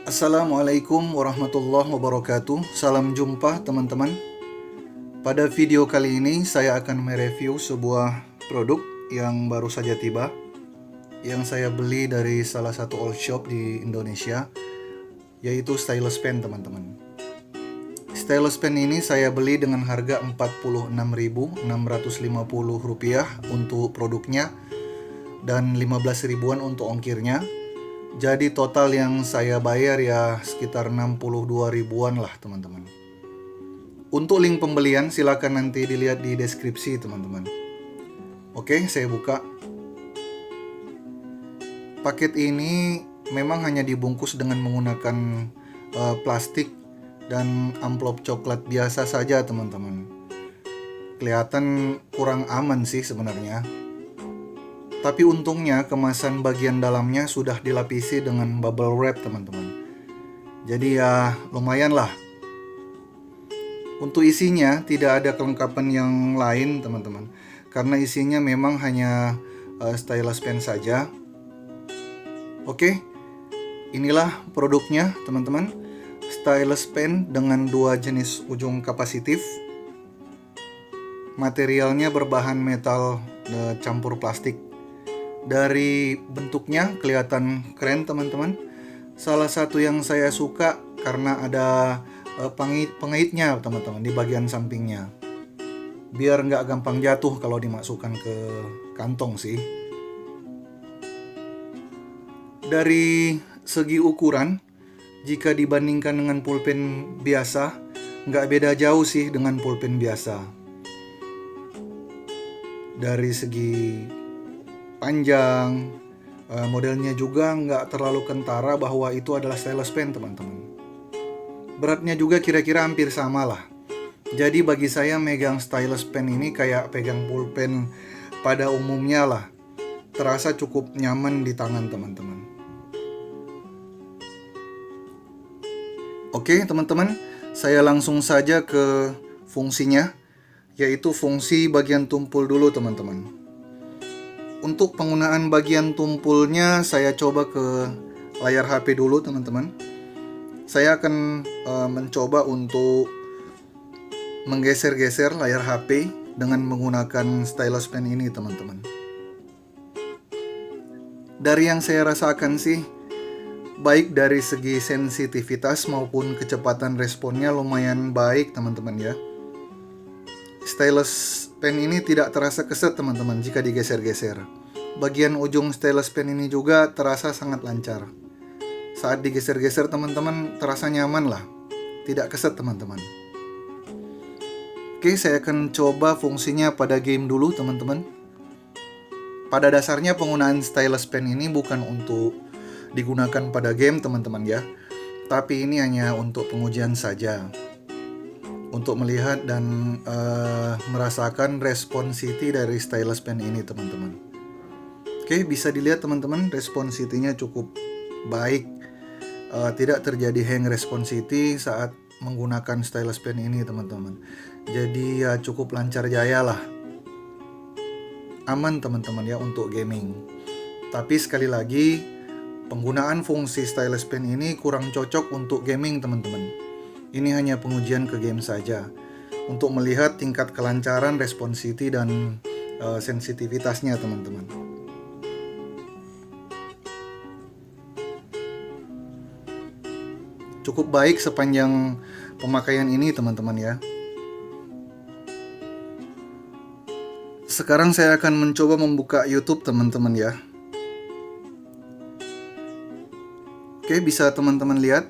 Assalamualaikum warahmatullahi wabarakatuh. Salam jumpa teman-teman. Pada video kali ini saya akan mereview sebuah produk yang baru saja tiba, yang saya beli dari salah satu all shop di Indonesia, yaitu stylus pen teman-teman. Stylus pen ini saya beli dengan harga Rp46.650 untuk produknya dan 15 ribuan untuk ongkirnya. Jadi total yang saya bayar ya sekitar 62 ribuan lah teman-teman. Untuk link pembelian silakan nanti dilihat di deskripsi teman-teman. Oke, saya buka. Paket ini memang hanya dibungkus dengan menggunakan plastik dan amplop coklat biasa saja teman-teman. Kelihatan kurang aman sih sebenarnya. Tapi untungnya kemasan bagian dalamnya sudah dilapisi dengan bubble wrap teman-teman. Jadi ya lumayan lah. Untuk isinya tidak ada kelengkapan yang lain teman-teman, karena isinya memang hanya stylus pen saja. Oke, inilah produknya teman-teman. Stylus pen dengan dua jenis ujung kapasitif. Materialnya berbahan metal campur plastik. Dari bentuknya kelihatan keren teman-teman. Salah satu yang saya suka karena ada pengaitnya teman-teman di bagian sampingnya, biar nggak gampang jatuh kalau dimasukkan ke kantong sih. Dari segi ukuran, jika dibandingkan dengan pulpen biasa, nggak beda jauh sih dengan pulpen biasa. Dari segi panjang, modelnya juga nggak terlalu kentara bahwa itu adalah stylus pen teman-teman. Beratnya juga kira-kira hampir sama lah. Jadi bagi saya megang stylus pen ini kayak pegang pulpen pada umumnya lah. Terasa cukup nyaman di tangan teman-teman. Oke teman-teman, saya langsung saja ke fungsinya, yaitu fungsi bagian tumpul dulu teman-teman. Untuk penggunaan bagian tumpulnya saya coba ke layar HP dulu teman-teman. Saya akan mencoba untuk menggeser-geser layar HP dengan menggunakan stylus pen ini teman-teman. Dari yang saya rasakan sih, baik dari segi sensitivitas maupun kecepatan responnya lumayan baik teman-teman ya. Stylus pen ini tidak terasa keset teman-teman jika digeser-geser. Bagian ujung stylus pen ini juga terasa sangat lancar. Saat digeser-geser teman-teman terasa nyaman lah, tidak keset teman-teman. Oke, saya akan coba fungsinya pada game dulu teman-teman. Pada dasarnya penggunaan stylus pen ini bukan untuk digunakan pada game teman-teman ya, tapi ini hanya untuk pengujian saja, untuk melihat dan merasakan responsivity dari stylus pen ini teman-teman. Oke, bisa dilihat teman-teman, responsivity-nya cukup baik. Tidak terjadi hang responsivity saat menggunakan stylus pen ini teman-teman. Jadi ya cukup lancar jaya lah. Aman teman-teman ya untuk gaming. Tapi sekali lagi, penggunaan fungsi stylus pen ini kurang cocok untuk gaming teman-teman. Ini hanya pengujian ke game saja, untuk melihat tingkat kelancaran, responsivity dan sensitivitasnya teman-teman. Cukup baik sepanjang pemakaian ini teman-teman ya. Sekarang saya akan mencoba membuka YouTube teman-teman ya. Oke, bisa teman-teman lihat,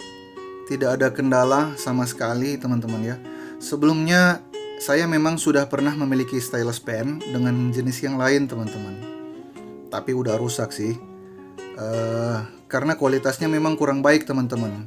tidak ada kendala sama sekali teman-teman ya. Sebelumnya saya memang sudah pernah memiliki stylus pen dengan jenis yang lain teman-teman, tapi udah rusak sih, karena kualitasnya memang kurang baik teman-teman.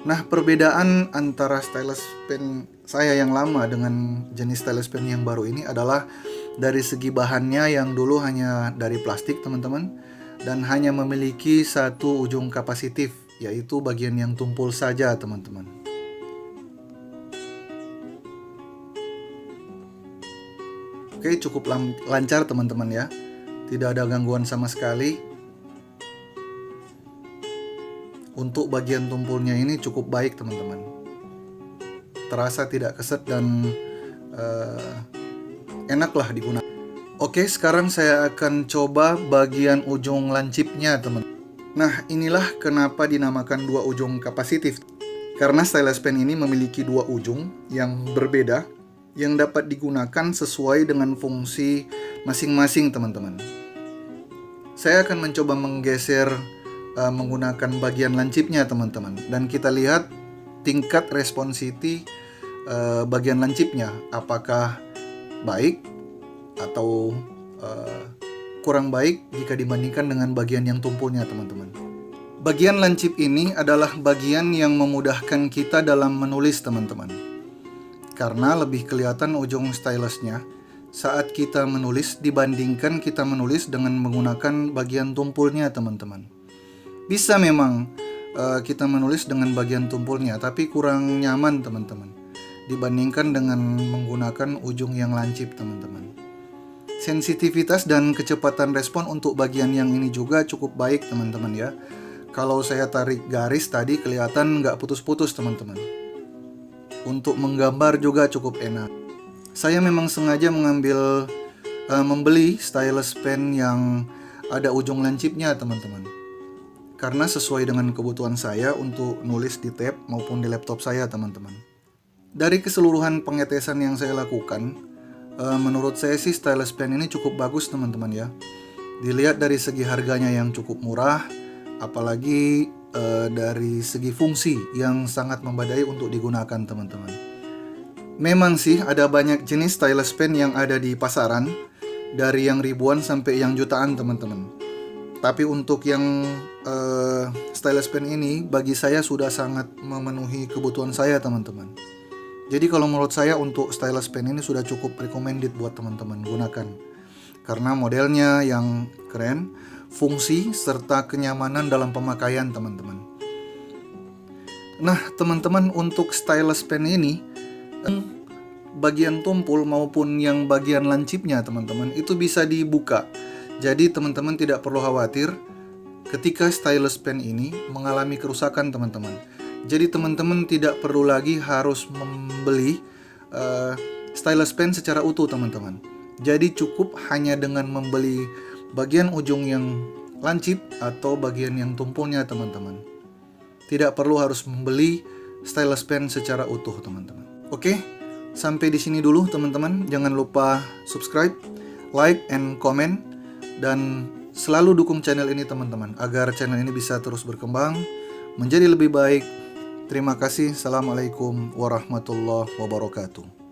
Nah, perbedaan antara stylus pen saya yang lama dengan jenis stylus pen yang baru ini adalah dari segi bahannya yang dulu hanya dari plastik teman-teman, dan hanya memiliki satu ujung kapasitif, yaitu bagian yang tumpul saja teman-teman. Oke, cukup lancar teman-teman ya. Tidak ada gangguan sama sekali. Untuk bagian tumpulnya ini cukup baik teman-teman. Terasa tidak keset dan enaklah digunakan. Oke, sekarang saya akan coba bagian ujung lancipnya teman. Nah, inilah kenapa dinamakan dua ujung kapasitif. Karena stylus pen ini memiliki dua ujung yang berbeda yang dapat digunakan sesuai dengan fungsi masing-masing teman-teman. Saya akan mencoba menggeser menggunakan bagian lancipnya teman-teman, dan kita lihat tingkat responsivity bagian lancipnya, apakah baik atau kurang baik jika dibandingkan dengan bagian yang tumpulnya teman-teman. Bagian lancip ini adalah bagian yang memudahkan kita dalam menulis teman-teman, karena lebih kelihatan ujung stylusnya saat kita menulis dibandingkan kita menulis dengan menggunakan bagian tumpulnya teman-teman. Bisa memang kita menulis dengan bagian tumpulnya, tapi kurang nyaman teman-teman dibandingkan dengan menggunakan ujung yang lancip teman-teman. Sensitivitas dan kecepatan respon untuk bagian yang ini juga cukup baik teman-teman ya. Kalau saya tarik garis tadi kelihatan nggak putus-putus teman-teman. Untuk menggambar juga cukup enak. Saya memang sengaja membeli stylus pen yang ada ujung lancipnya teman-teman, karena sesuai dengan kebutuhan saya untuk nulis di tab maupun di laptop saya teman-teman. Dari keseluruhan pengetesan yang saya lakukan, menurut saya sih stylus pen ini cukup bagus teman-teman ya. Dilihat dari segi harganya yang cukup murah, apalagi dari segi fungsi yang sangat membadai untuk digunakan teman-teman. Memang sih ada banyak jenis stylus pen yang ada di pasaran, dari yang ribuan sampai yang jutaan teman-teman. Tapi untuk yang stylus pen ini bagi saya sudah sangat memenuhi kebutuhan saya teman-teman. Jadi kalau menurut saya untuk stylus pen ini sudah cukup recommended buat teman-teman gunakan, karena modelnya yang keren, fungsi serta kenyamanan dalam pemakaian teman-teman. Nah teman-teman, untuk stylus pen ini bagian tumpul maupun yang bagian lancipnya teman-teman itu bisa dibuka. Jadi teman-teman tidak perlu khawatir ketika stylus pen ini mengalami kerusakan teman-teman. Jadi teman-teman tidak perlu lagi harus membeli stylus pen secara utuh teman-teman. Jadi cukup hanya dengan membeli bagian ujung yang lancip atau bagian yang tumpulnya teman-teman. Tidak perlu harus membeli stylus pen secara utuh teman-teman. Oke, sampai di sini dulu teman-teman. Jangan lupa subscribe, like, and comment, dan selalu dukung channel ini teman-teman, agar channel ini bisa terus berkembang menjadi lebih baik. Terima kasih. Assalamualaikum warahmatullahi wabarakatuh.